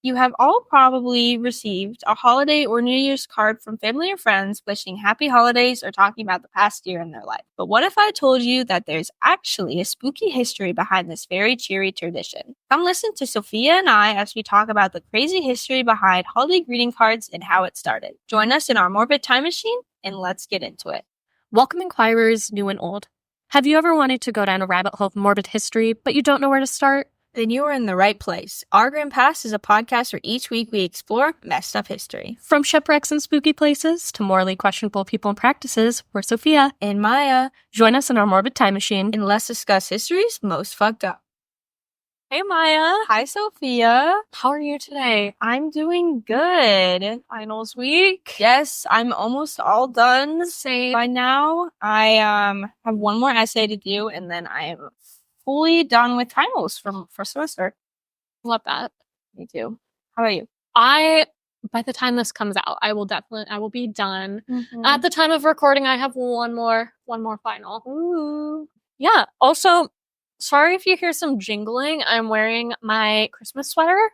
You have all probably received a holiday or New Year's card from family or friends wishing happy holidays or talking about the past year in their life. But what if I told you that there's actually a spooky history behind this very cheery tradition? Come listen to Sophia and I as we talk about the crazy history behind holiday greeting cards and how it started. Join us in our morbid time machine and let's get into it. Welcome inquirers, new and old. Have you ever wanted to go down a rabbit hole of morbid history, but you don't know where to start? Then you are in the right place. Our Grim Past is a podcast where each week we explore messed up history. From shipwrecks and spooky places to morally questionable people and practices, we're Sophia and Maia. Join us in our morbid time machine and let's discuss history's most fucked up. Hey Maia. Hi Sophia. How are you today? I'm doing good. Finals week. Yes, I'm almost all done. Same. By now, I have one more essay to do and then I am fully done with finals from first semester. Love that. Me too. How about you? By the time this comes out, I will be done. Mm-hmm. At the time of recording, I have one more final. Ooh. Yeah. Also, sorry if you hear some jingling. I'm wearing my Christmas sweater.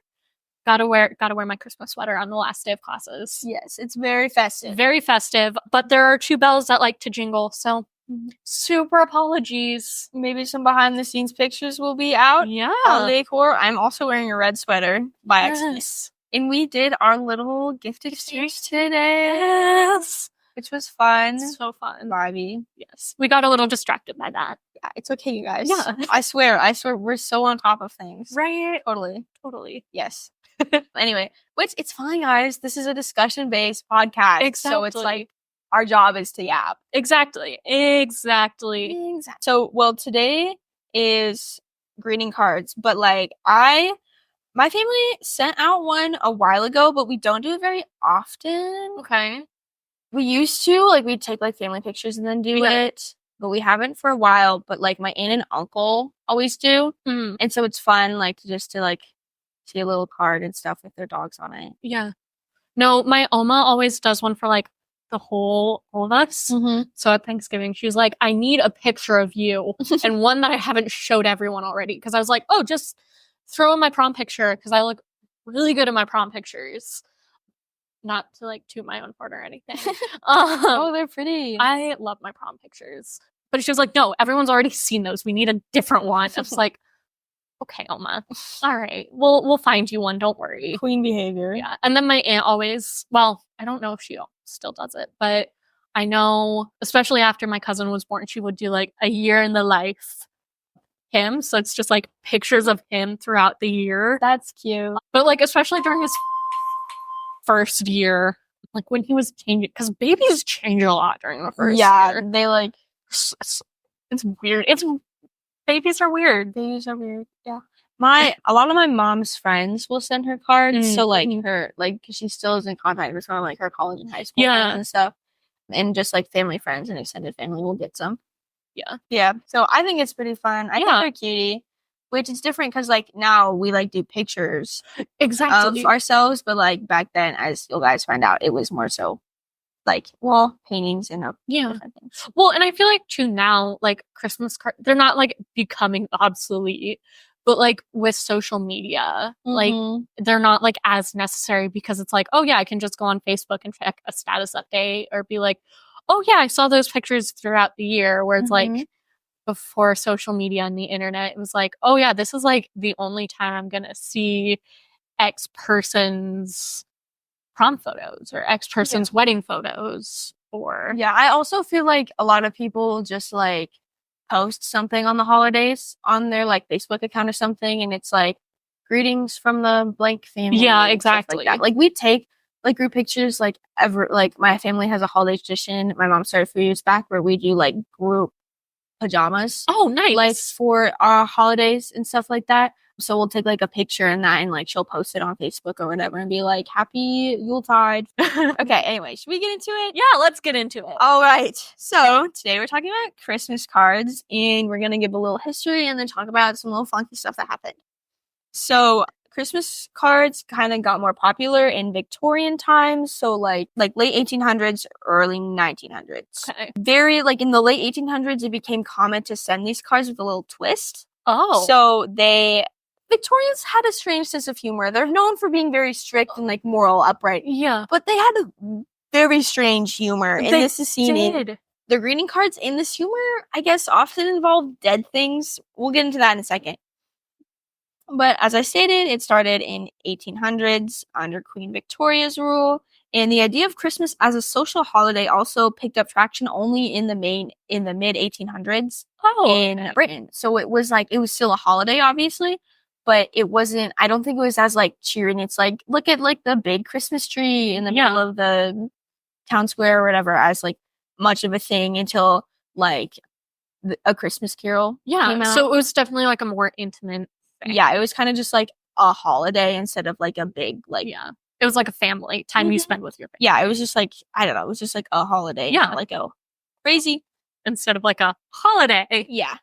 Gotta wear my Christmas sweater on the last day of classes. Yes, it's very festive. Very festive. But there are two bells that like to jingle, so super apologies. Maybe some behind the scenes pictures will be out. Yeah. Holiday decor. I'm also wearing a red sweater by accident. Yes. And we did our little gift exchange today. Yes. Which was fun. So fun. Vibey. Yes. We got a little distracted by that. Yeah, it's okay, you guys. Yeah. I swear, we're so on top of things. Right? Totally. Yes. Anyway, it's fine, guys. This is a discussion-based podcast. Exactly. So it's like, our job is to yap. Exactly. So, well, today is greeting cards, but like my family sent out one a while ago, but we don't do it very often. Okay. We used to, like, we'd take like family pictures and then do it, but we haven't for a while. But like my aunt and uncle always do, and so it's fun, like to see a little card and stuff with their dogs on it. Yeah. No, my Oma always does one for like the whole of us. Mm-hmm. So at Thanksgiving, she was like, I need a picture of you and one that I haven't showed everyone already. Because I was like, oh, just throw in my prom picture because I look really good in my prom pictures. Not to like toot my own horn or anything. Oh, they're pretty. I love my prom pictures. But she was like, no, everyone's already seen those. We need a different one. I was like, okay, Oma. All right. We'll find you one. Don't worry. Queen behavior. Yeah. And then my aunt always, well, I don't know if she still does it, but I know, especially after my cousin was born, she would do like a year in the life him. So it's just like pictures of him throughout the year. That's cute. But like, especially during his first year, like when he was changing, because babies change a lot during the first year. Yeah, they like, it's weird. Babies are weird. Yeah. A lot of my mom's friends will send her cards. So like her, like, cause she still is in contact with some of like her college and high school friends and stuff. And just like family friends and extended family will get some. Yeah. Yeah. So I think it's pretty fun. I think they're cutie, which is different because like now we like do pictures of ourselves. But like back then, as you guys find out, it was more so like wall paintings and different things. Well, and I feel like too now, like Christmas cards, they're not like becoming obsolete, but like with social media, like they're not like as necessary because it's like, oh yeah, I can just go on Facebook and check a status update or be like, oh yeah, I saw those pictures throughout the year. Where it's like before social media and the internet, it was like, oh yeah, this is like the only time I'm gonna see X person's prom photos or X person's wedding photos. Or I also feel like a lot of people just like post something on the holidays on their like Facebook account or something, and it's like greetings from the blank family. Yeah, exactly. Like we take like group pictures like my family has a holiday tradition my mom started a few years back where we do like group pajamas. Oh, nice. Like for our holidays and stuff like that. So we'll take like a picture in that and like she'll post it on Facebook or whatever and be like, happy Yuletide. Okay, anyway, should we get into it? Yeah, let's get into it. All right. So today we're talking about Christmas cards and we're going to give a little history and then talk about some little funky stuff that happened. So Christmas cards kind of got more popular in Victorian times. So like late 1800s, early 1900s. Okay. Very like in the late 1800s, it became common to send these cards with a little twist. Oh. So they Victorians had a strange sense of humor. They're known for being very strict and like moral, upright. Yeah. But they had a very strange humor. And this is seen in the greeting cards. In this humor, I guess, often involve dead things. We'll get into that in a second. But as I stated, it started in 1800s under Queen Victoria's rule. And the idea of Christmas as a social holiday also picked up traction only in the mid 1800s in Britain. So it was still a holiday, obviously, but it wasn't, I don't think it was as like cheering. It's like, look at like the big Christmas tree in the middle of the town square or whatever as like much of a thing until like A Christmas Carol came out. So it was definitely like a more intimate thing. Yeah, it was kind of just like a holiday instead of like a big like it was like a family time you spend with your family. Yeah, it was just like, I don't know, it was just like a holiday. Yeah. Not like a crazy. Instead of like a holiday. Yeah.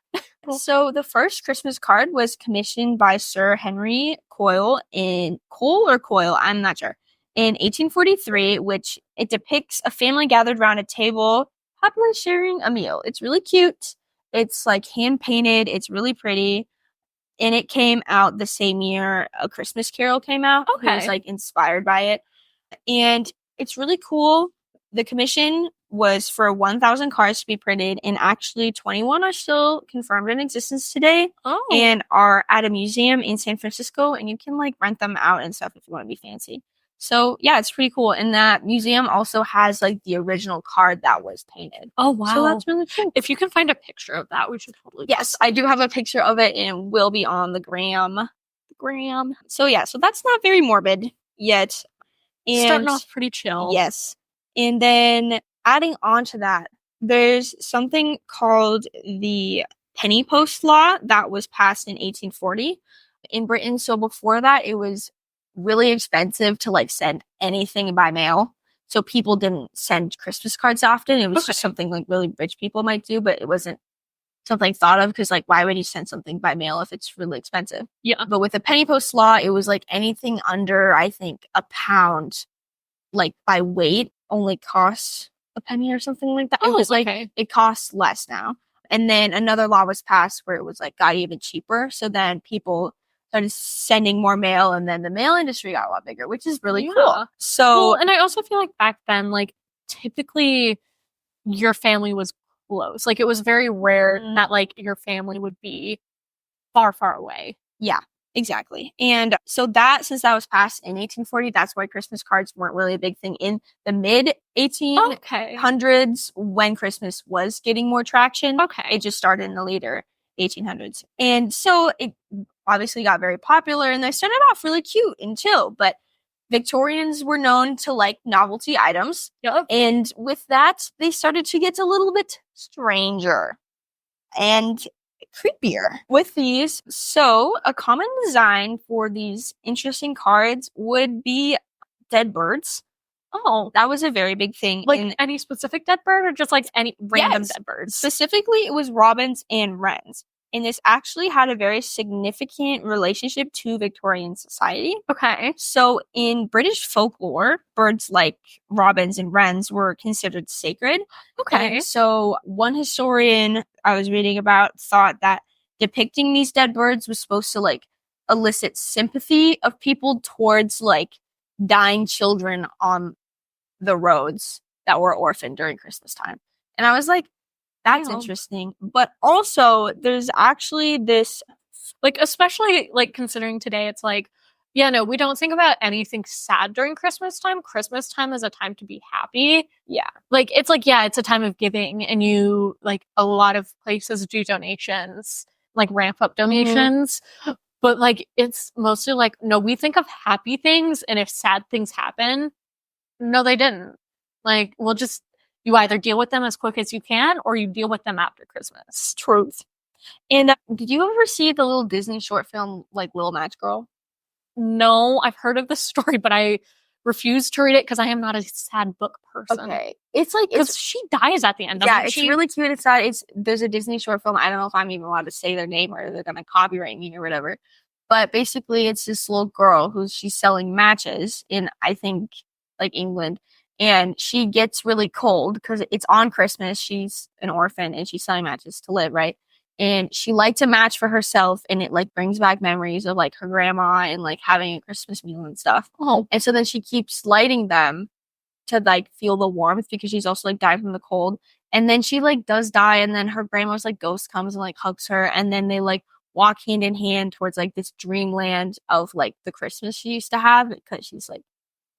So the first Christmas card was commissioned by Sir Henry Coyle I'm not sure, in 1843, which it depicts a family gathered around a table, happily sharing a meal. It's really cute. It's like hand painted. It's really pretty. And it came out the same year A Christmas Carol came out. Okay. It was like inspired by it. And it's really cool. The commission was for 1,000 cards to be printed, and actually 21 are still confirmed in existence today and are at a museum in San Francisco, and you can like rent them out and stuff if you want to be fancy. So yeah, it's pretty cool. And that museum also has like the original card that was painted. Oh wow. So that's really cool. If you can find a picture of that, we should totally Yes, I do have a picture of it, and it will be on the gram. So yeah, so that's not very morbid yet. And starting off pretty chill. Yes. And then adding on to that, there's something called the penny post law that was passed in 1840 in Britain. So before that, it was really expensive to like send anything by mail. So people didn't send Christmas cards often. It was just something like really rich people might do, but it wasn't something thought of because like why would you send something by mail if it's really expensive? Yeah. But with the penny post law, it was like anything under, I think, £1, like by weight, only costs a penny or something like that. It was like it costs less now. And then another law was passed where it was like got even cheaper. So then people started sending more mail, and then the mail industry got a lot bigger, which is really cool. So and I also feel like back then, like typically your family was close. Like it was very rare that like your family would be far, far away. Yeah. Exactly. And so that, since that was passed in 1840, that's why Christmas cards weren't really a big thing in the mid 1800s when Christmas was getting more traction. It just started in the later 1800s. And so it obviously got very popular, and they started off really cute and chill, but Victorians were known to like novelty items. Yep. And with that, they started to get a little bit stranger and creepier with these. So a common design for these interesting cards would be dead birds. Oh, that was a very big thing. Like any specific dead bird or just like any random dead birds? Specifically, it was robins and wrens. And this actually had a very significant relationship to Victorian society. Okay. So in British folklore, birds like robins and wrens were considered sacred. Okay. And so one historian I was reading about thought that depicting these dead birds was supposed to like elicit sympathy of people towards like dying children on the roads that were orphaned during Christmas time. And I was like, that's interesting. But also, there's actually this, like, especially, like, considering today, it's like, yeah, no, we don't think about anything sad during Christmas time. Christmas time is a time to be happy. Yeah. Like, it's like, yeah, it's a time of giving, and you, like, a lot of places do donations, like, ramp up donations. Mm-hmm. But, like, it's mostly like, no, we think of happy things, and if sad things happen, no, they didn't. Like, we'll just... You either deal with them as quick as you can, or you deal with them after Christmas. Truth. And did you ever see the little Disney short film, like Little Match Girl? No, I've heard of the story, but I refuse to read it because I am not a sad book person. Okay. It's like... Because she dies at the end, doesn't she? Yeah, it's really cute. It's sad. There's a Disney short film. I don't know if I'm even allowed to say their name or they're going to copyright me or whatever. But basically, it's this little girl she's selling matches in, I think, like England. And she gets really cold because it's on Christmas. She's an orphan and she's selling matches to live, right? and she liked a match for herself, and it like brings back memories of like her grandma and like having a Christmas meal and stuff. Oh. And so then she keeps lighting them to like feel the warmth because she's also like dying from the cold. And then she like does die, and then her grandma's like ghost comes and like hugs her, and then they like walk hand in hand towards like this dreamland of like the Christmas she used to have because she's like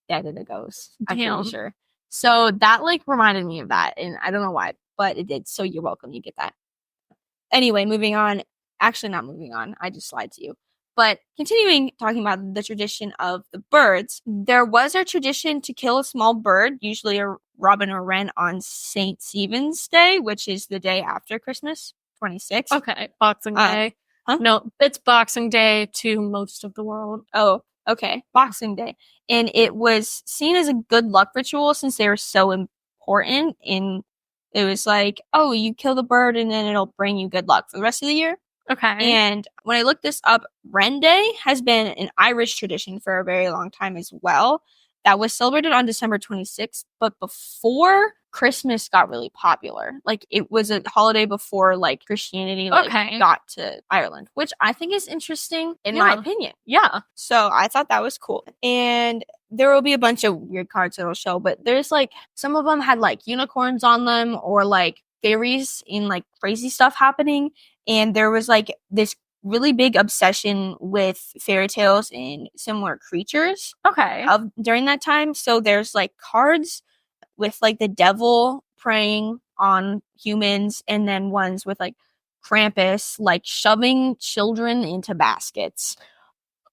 dead in a ghost. I'm pretty sure. So that like reminded me of that, and I don't know why, but it did. So you're welcome. You get that. Anyway, moving on. Actually, not moving on. I just lied to you. But continuing talking about the tradition of the birds, there was a tradition to kill a small bird, usually a robin or wren, on St. Stephen's Day, which is the day after Christmas, 26th. Okay, Boxing Day. Huh? No, it's Boxing Day to most of the world. Oh, okay. Boxing Day. And it was seen as a good luck ritual since they were so important. And it was like, oh, you kill the bird and then it'll bring you good luck for the rest of the year. Okay. And when I looked this up, Wren Day has been an Irish tradition for a very long time as well. That was celebrated on December 26th, but before Christmas got really popular. Like, it was a holiday before, like, Christianity got to Ireland, which I think is interesting in my opinion. Yeah. So I thought that was cool. And there will be a bunch of weird cards that'll show, but there's, like, some of them had, like, unicorns on them or, like, fairies and, like, crazy stuff happening. And there was, like, this really big obsession with fairy tales and similar creatures during that time. So there's like cards with like the devil preying on humans, and then ones with like Krampus like shoving children into baskets.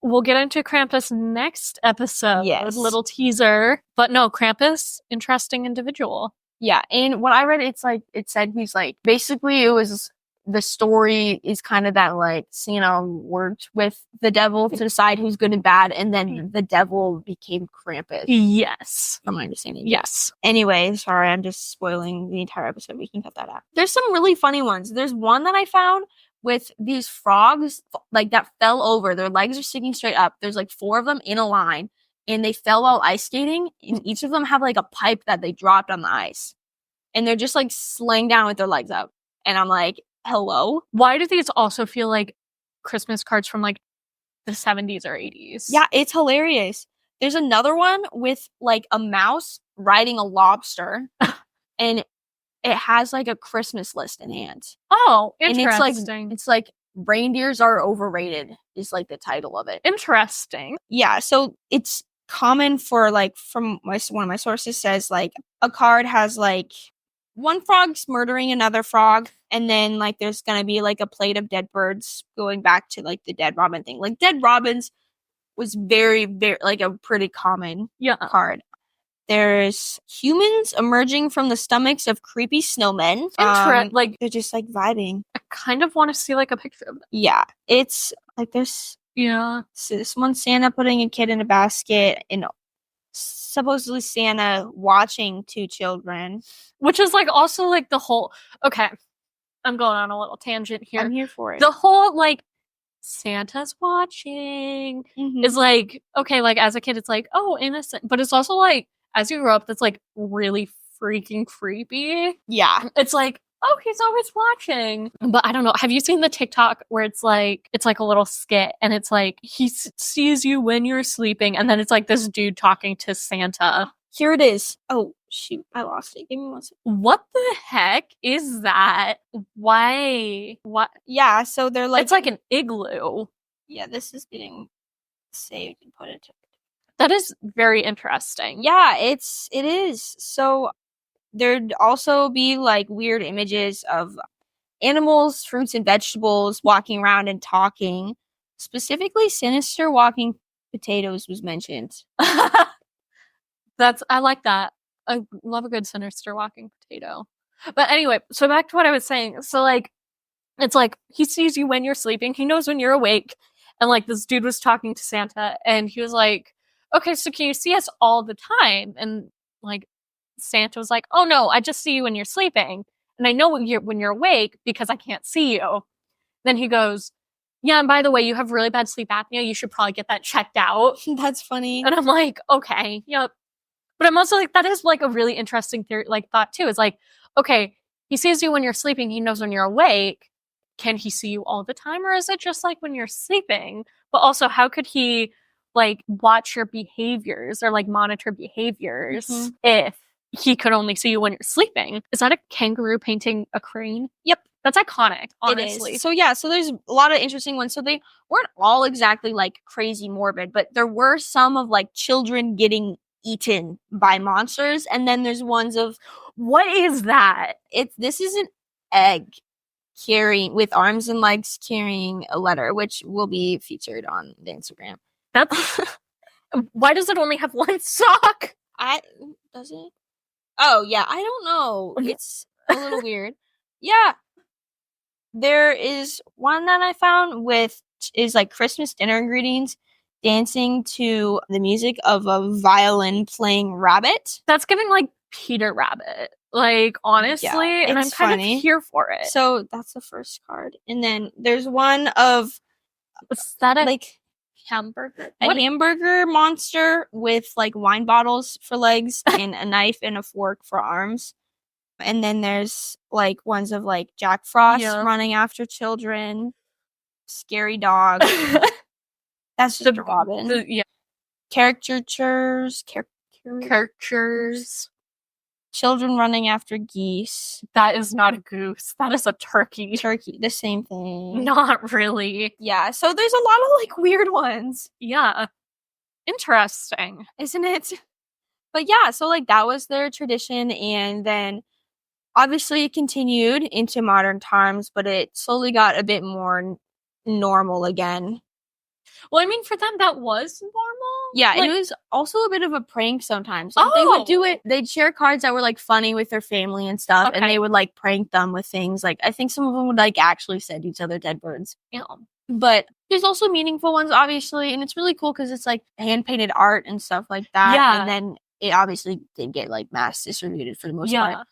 We'll get into Krampus next episode. Yes. Little teaser. But no, Krampus, interesting individual. Yeah, and what I read, it said he's like, basically it was, the story is kind of that like Santa worked with the devil to decide who's good and bad, and then the devil became Krampus. Yes. From my understanding. Yes. Anyway, sorry, I'm just spoiling the entire episode. We can cut that out. There's some really funny ones. There's one that I found with these frogs like that fell over. Their legs are sticking straight up. There's like 4 of them in a line, and they fell while ice skating, and each of them have like a pipe that they dropped on the ice. And they're just like slaying down with their legs up. And I'm like, hello? Why do these also feel like Christmas cards from like the 70s or 80s? Yeah, it's hilarious. There's another one with like a mouse riding a lobster, and it has like a Christmas list in hand. Oh, interesting. And it's like reindeers are overrated is like the title of it. Interesting. Yeah, so it's common for like, from one of my sources says like a card has like one frog's murdering another frog, and then like there's gonna be like a plate of dead birds, going back to like the dead robin thing. Like dead robins was very, very like a pretty common card. There's humans emerging from the stomachs of creepy snowmen. Like they're just like vibing. I kind of want to see like a picture of them. Yeah, it's like there's so this one Santa putting a kid in a basket, and supposedly Santa watching 2 children, which is like also like the whole. Okay, I'm going on a little tangent here. I'm here for it. The whole like Santa's watching is like, okay, like as a kid it's like, oh, innocent, but it's also like as you grow up that's like really freaking creepy. Yeah, it's like, oh, he's always watching. But I don't know. Have you seen the TikTok where it's like a little skit, and it's like he sees you when you're sleeping, and then it's like this dude talking to Santa. Here it is. Oh shoot, I lost it. Give me 1 second. What the heck is that? Why? What? Yeah, so they're like, it's like an igloo. Yeah, this is getting saved and put into. That is very interesting. Yeah, it is. So there'd also be like weird images of animals, fruits, and vegetables walking around and talking. Specifically, sinister walking potatoes was mentioned. I like that. I love a good sinister walking potato. But anyway, so back to what I was saying. So like, it's like he sees you when you're sleeping. He knows when you're awake. And like this dude was talking to Santa, and he was like, okay, so can you see us all the time? And like Santa was like, oh no, I just see you when you're sleeping. And I know when you're awake because I can't see you. Then he goes, yeah, and by the way, you have really bad sleep apnea. You should probably get that checked out. That's funny. And I'm like, okay, yep. But I'm also like, that is like a really interesting theory, like thought too. It's like, okay, he sees you when you're sleeping. He knows when you're awake. can he see you all the time, or is it just like when you're sleeping? But also, how could he like watch your behaviors or like monitor behaviors if he could only see you when you're sleeping? Is that a kangaroo painting a crane? Yep. That's iconic, honestly. It is. So yeah, so there's a lot of interesting ones. So they weren't all exactly like crazy morbid, but there were some of like children getting eaten by monsters, and then there's ones of what is that? This is an egg carrying with arms and legs carrying a letter, which will be featured on the Instagram. That's why does it only have one sock? Does it? Oh yeah, I don't know. It's a little weird. Yeah. There is one that I found is like Christmas dinner greetings dancing to the music of a violin playing rabbit. That's giving like Peter Rabbit. Like, honestly, yeah, and I'm kind of here for it. So that's the first card. And then there's one of is that a like hamburger? A hamburger monster with like wine bottles for legs and a knife and a fork for arms. And then there's like ones of like Jack Frost running after children, scary dog. That's just a robin. Caricatures. Children running after geese. That is not a goose. That is a turkey. The same thing. Not really. Yeah, so there's a lot of like weird ones. Yeah. Interesting. Isn't it? But yeah, so like that was their tradition, and then obviously it continued into modern times, but it slowly got a bit more normal again. Well, I mean, for them, that was normal. Yeah, like, it was also a bit of a prank sometimes. Like, they would do it. They'd share cards that were, like, funny with their family and stuff, and they would, like, prank them with things. Like, I think some of them would, like, actually send each other dead birds. Yeah. But there's also meaningful ones, obviously, and it's really cool because it's, like, hand-painted art and stuff like that. Yeah. And then it obviously did get, like, mass distributed for the most part.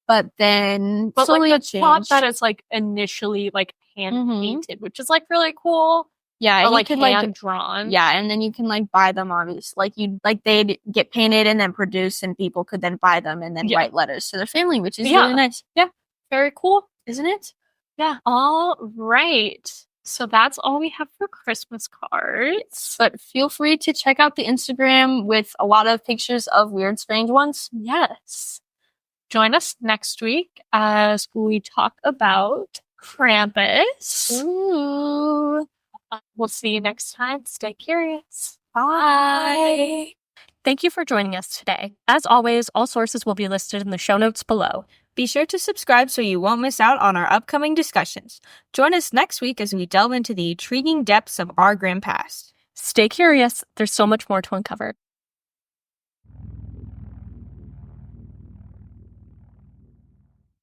But then slowly like, it changed. Thought that it's, like, initially, like, hand-painted, which is, like, really cool. Yeah, or and like you can hand like drawn. Yeah, and then you can like buy them obviously. Like they'd get painted and then produced, and people could then buy them and then write letters to their family, which is really nice. Yeah. Very cool, isn't it? Yeah. All right. So that's all we have for Christmas cards. But feel free to check out the Instagram with a lot of pictures of weird, strange ones. Yes. Join us next week as we talk about Krampus. Ooh. We'll see you next time. Stay curious. Bye. Thank you for joining us today. As always, all sources will be listed in the show notes below. Be sure to subscribe so you won't miss out on our upcoming discussions. Join us next week as we delve into the intriguing depths of our grim past. Stay curious. There's so much more to uncover.